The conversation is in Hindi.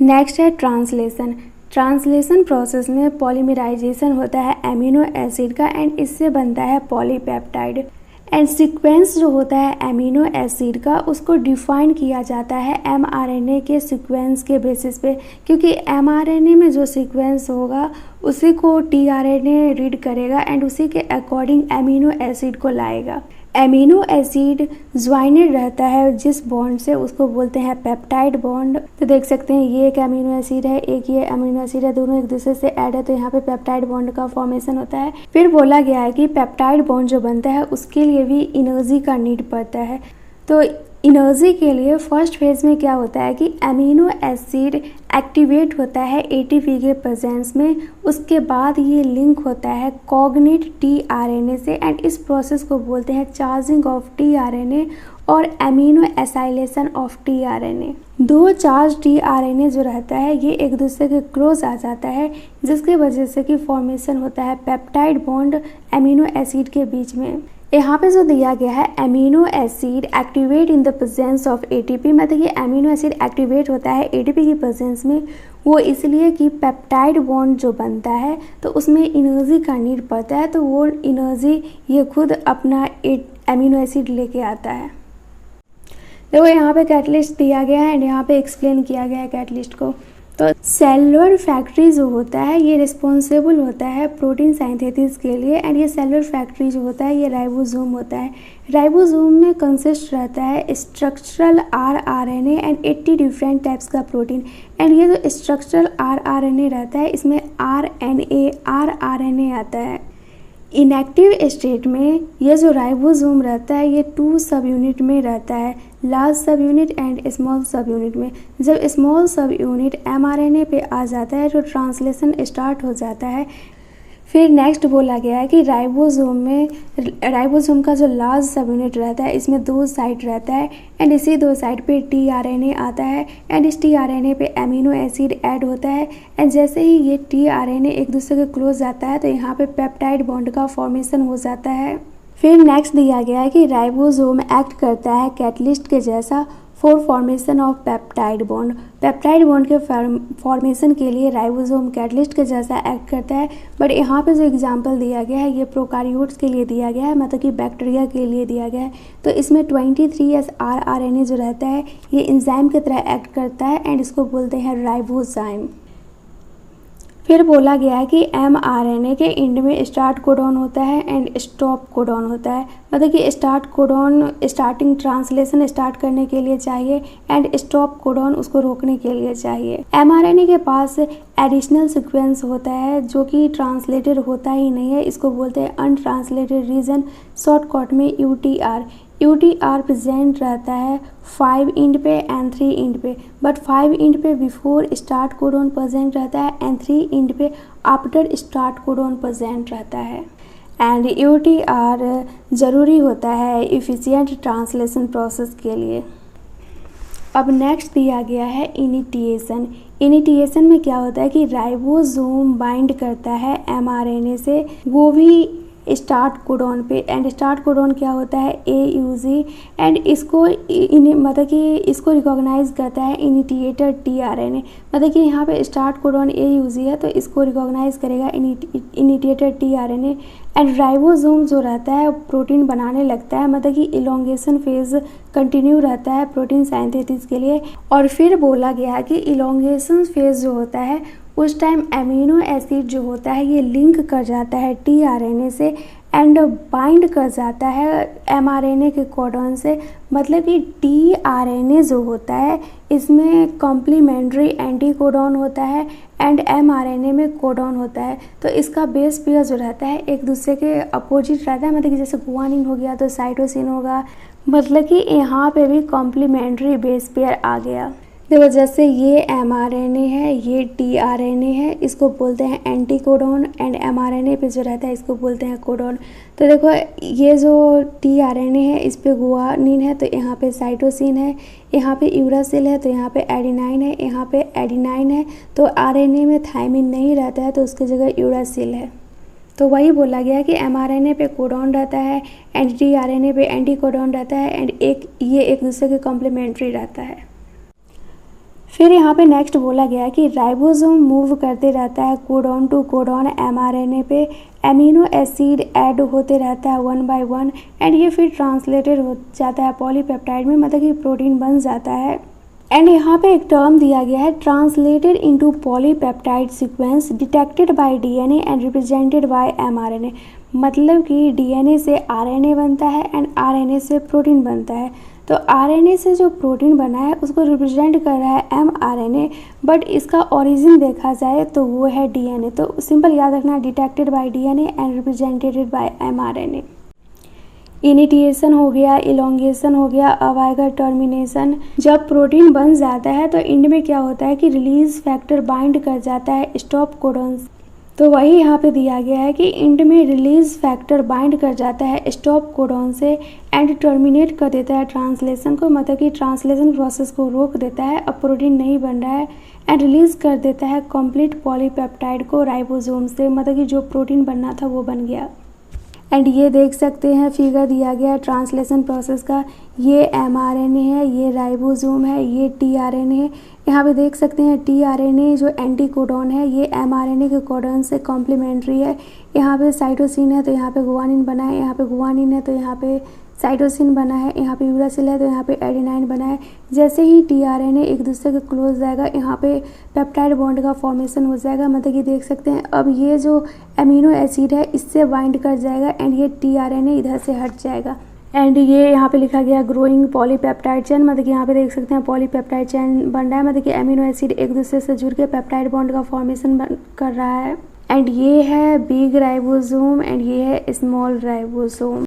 नेक्स्ट है ट्रांसलेशन। ट्रांसलेशन प्रोसेस में पॉलीमराइजेशन होता है एमिनो एसिड का एंड इससे बनता है पॉलीपेप्टाइड। एंड सीक्वेंस जो होता है एमिनो एसिड का उसको डिफाइन किया जाता है एमआरएनए के सीक्वेंस के बेसिस पे, क्योंकि एमआरएनए में जो सीक्वेंस होगा उसी को टीआरएनए रीड करेगा एंड उसी के अकॉर्डिंग एमिनो एसिड को लाएगा। एमिनो एसिड ज्वाइनेड रहता है जिस बॉन्ड से उसको बोलते हैं पेप्टाइड बॉन्ड। तो देख सकते हैं ये एक एमिनो एसिड है, एक ये एमिनो एसिड है, दोनों एक दूसरे से ऐड है तो यहाँ पे पेप्टाइड बॉन्ड का फॉर्मेशन होता है। फिर बोला गया है कि पेप्टाइड बॉन्ड जो बनता है उसके लिए भी एनर्जी का नीड पड़ता है। तो एनर्जी के लिए फर्स्ट फेज में क्या होता है कि एमिनो एसिड एक्टिवेट होता है एटीपी के प्रेजेंस में, उसके बाद ये लिंक होता है कॉग्नेट टीआरएनए से एंड इस प्रोसेस को बोलते हैं चार्जिंग ऑफ टीआरएनए और एमिनो एसाइलेशन ऑफ टीआरएनए। दो चार्ज टीआरएनए जो रहता है ये एक दूसरे के क्लोज आ जाता है जिसकी वजह से कि फॉर्मेशन होता है पेप्टाइड बॉन्ड एमिनो एसिड के बीच में। यहाँ पे जो दिया गया है amino acid activate in the presence of ATP, मतलब ये एमिनो एसिड एक्टिवेट होता है एटीपी की प्रेजेंस में, वो इसलिए कि पेप्टाइड बॉन्ड जो बनता है तो उसमें एनर्जी का नीड पड़ता है, तो वो एनर्जी ये खुद अपना एमिनो एसिड लेके आता है। देखो यहाँ पे कैटलिस्ट दिया गया है एंड यहाँ पे एक्सप्लेन किया गया है कैटलिस्ट को। तो सेलुलर फैक्ट्री जो होता है ये रिस्पॉन्सिबल होता है प्रोटीन सिंथेसिस के लिए एंड ये सेलुलर फैक्ट्री जो होता है ये राइबोसोम होता है। राइबोसोम में कंसिस्ट रहता है structural rRNA and 80 different types का प्रोटीन एंड ये जो स्ट्रक्चरल आरआरएनए रहता है इसमें आरएनए आरआरएनए आता है। इनएक्टिव स्टेट में ये जो राइबोसोम रहता है ये 2 सब यूनिट में रहता है, लार्ज सब यूनिट एंड स्मॉल सब यूनिट में। जब स्मॉल सब यूनिट एमआरएनए पे आ जाता है तो ट्रांसलेशन स्टार्ट हो जाता है। फिर नेक्स्ट बोला गया है कि राइबोसोम का जो लार्ज सब यूनिट रहता है इसमें 2 साइट रहता है एंड इसी 2 साइट पे टीआरएनए आता है एंड इस टीआरएनए पे एमिनो एसिड ऐड होता है एंड जैसे ही ये टीआरएनए एक दूसरे के क्लोज जाता है तो यहाँ पे पेप्टाइड बॉन्ड का फॉर्मेशन हो जाता है। फिर नेक्स्ट दिया गया है कि राइबोसोम एक्ट करता है कैटलिस्ट के जैसा for formation of peptide bond. Peptide bond के फॉर्मेशन के लिए राइबोसोम कैटलिस्ट के जैसा एक्ट करता है, बट यहाँ पे जो एग्जांपल दिया गया है ये प्रोकारियोट्स के लिए दिया गया है, मतलब कि बैक्टीरिया के लिए दिया गया है। तो इसमें 23S आरआरएनए जो रहता है ये एंजाइम की तरह एक्ट करता है एंड इसको बोलते हैं राइबोजाइम। फिर बोला गया है कि एमआरएनए के एंड में स्टार्ट कोडॉन होता है एंड स्टॉप कोडॉन होता है, मतलब कि start codon starting translation start करने के लिए चाहिए एंड स्टॉप कोडॉन उसको रोकने के लिए चाहिए। एमआरएनए के पास एडिशनल सीक्वेंस होता है जो कि ट्रांसलेटेड होता ही नहीं है, इसको बोलते हैं अनट्रांसलेटेड रीजन, शॉर्टकट में यूटीआर। यूटीआर प्रेजेंट रहता है 5 इंड पे एंड 3 इंड पे, बट 5 इंड पे बिफोर स्टार्ट कोडॉन प्रेजेंट रहता है एंड 3 इंड पे आफ्टर स्टार्ट कोडॉन प्रेजेंट रहता है। एंड यूटीआर ज़रूरी होता है इफ़िशिएंट ट्रांसलेशन प्रोसेस के लिए। अब नेक्स्ट दिया गया है इनिटिएशन। इनिटिएशन में क्या होता है कि राइबोसोम बाइंड करता है एमआरएनए से, वो भी स्टार्ट कोडॉन पे एंड स्टार्ट कोडॉन क्या होता है AUG एंड इसको मतलब कि इसको रिकॉग्नाइज करता है इनिटिएटर टीआरएनए, मतलब कि यहाँ पे स्टार्ट कोडॉन AUG है तो इसको रिकॉग्नाइज करेगा इनिटिएटर टीआरएनए एंड राइबोसोम जो रहता है प्रोटीन बनाने लगता है, मतलब कि इलोंगेशन फेज कंटिन्यू रहता है प्रोटीन सिंथेसिस के लिए। और फिर बोला गया है कि इलोंगेशन फेज जो होता है उस टाइम एमिनो एसिड जो होता है ये लिंक कर जाता है टीआरएनए से एंड बाइंड कर जाता है एमआरएनए के कोडॉन से, मतलब कि टीआरएनए जो होता है इसमें कॉम्प्लीमेंट्री एंटी कोडॉन होता है एंड एमआरएनए में कोडॉन होता है। तो इसका बेस पेयर जो रहता है एक दूसरे के अपोजिट रहता है, मतलब कि जैसे गुआनिन हो गया तो साइटोसिन होगा, मतलब कि यहाँ पे भी कॉम्प्लीमेंट्री बेस पेयर आ गया। देखो जैसे ये एमआरएनए है ये टीआरएनए है, इसको बोलते हैं एंटी कोडॉन एंड एमआरएनए पे जो रहता है इसको बोलते हैं कोडॉन। तो देखो ये जो टीआरएनए है इस पे गुआनिन है तो यहाँ पे साइटोसिन है, यहाँ पे यूरासिल है तो यहाँ पे एडिनाइन है, यहाँ पे एडिनाइन है, तो आरएनए में थायमिन नहीं रहता है तो उसकी जगह यूरासिल है। तो वही बोला गया कि एमआरएनए पे कोडॉन रहता है एंड टीआरएनए पे एंटी कोडॉन रहता है एंड ये एक दूसरे के कॉम्प्लीमेंट्री रहता है। फिर यहाँ पे नेक्स्ट बोला गया है कि राइबोसोम मूव करते रहता है कोडॉन टू कोडॉन एमआरएनए पे, एमिनो एसिड ऐड होते रहता है 1 बाय 1 एंड ये फिर ट्रांसलेटेड हो जाता है पॉलीपेप्टाइड में, मतलब कि प्रोटीन बन जाता है। एंड यहाँ पे एक टर्म दिया गया है translated into polypeptide sequence detected by DNA and represented by mRNA, मतलब कि डीएनए से आरएनए बनता है एंड आरएनए से प्रोटीन बनता है। तो आरएनए से जो प्रोटीन बना है उसको रिप्रेजेंट कर रहा है एमआरएनए, बट इसका ओरिजिन देखा जाए तो वो है डीएनए। तो सिंपल याद रखना, detected by DNA and represented by mRNA. Initiation हो गया, इलोंगेशन हो गया, अब आएगा टर्मिनेशन। जब प्रोटीन बन जाता है तो इंड में क्या होता है कि रिलीज फैक्टर बाइंड कर जाता है स्टॉप कोडॉन। तो वही यहाँ पे दिया गया है कि इंड में रिलीज फैक्टर बाइंड कर जाता है स्टॉप कोडॉन से एंड टर्मिनेट कर देता है ट्रांसलेशन को, मतलब कि ट्रांसलेशन प्रोसेस को रोक देता है, अब प्रोटीन नहीं बन रहा है एंड रिलीज कर देता है कंप्लीट पॉलीपेप्टाइड को राइबोसोम से, मतलब कि जो प्रोटीन बनना था वो बन गया। एंड ये देख सकते हैं फिगर दिया गया है ट्रांसलेशन प्रोसेस का, ये एमआरएनए है, ये राइबोसोम है, ये टीआरएनए है। यहाँ पे देख सकते हैं टीआरएनए जो एंटी कोडॉन है ये एमआरएनए के कोडॉन से कॉम्प्लीमेंट्री है। यहाँ पे साइटोसिन है तो यहाँ पे गुआनिन बना है, यहाँ पे गुआनिन है तो यहाँ पे साइटोसिन बना है, यहाँ पे यूरासिल है तो यहाँ पे एडेनाइन बना है। जैसे ही टीआरएनए एक दूसरे के क्लोज जाएगा यहाँ पे पेप्टाइड बॉन्ड का फॉर्मेशन हो जाएगा, मतलब कि देख सकते हैं अब ये जो अमीनो एसिड है इससे बाइंड कर जाएगा एंड ये टीआरएनए इधर से हट जाएगा। एंड ये यहाँ पे लिखा गया ग्रोइंग पॉलीपेप्टाइड चेन, मतलब कि यहाँ पे देख सकते हैं पॉलीपेप्टाइड चेन बन रहा है, मतलब कि अमीनो एसिड एक दूसरे से जुड़ के पेप्टाइड बॉन्ड का फॉर्मेशन कर रहा है। एंड ये है बिग राइबोसोम एंड ये है स्मॉल राइबोसोम।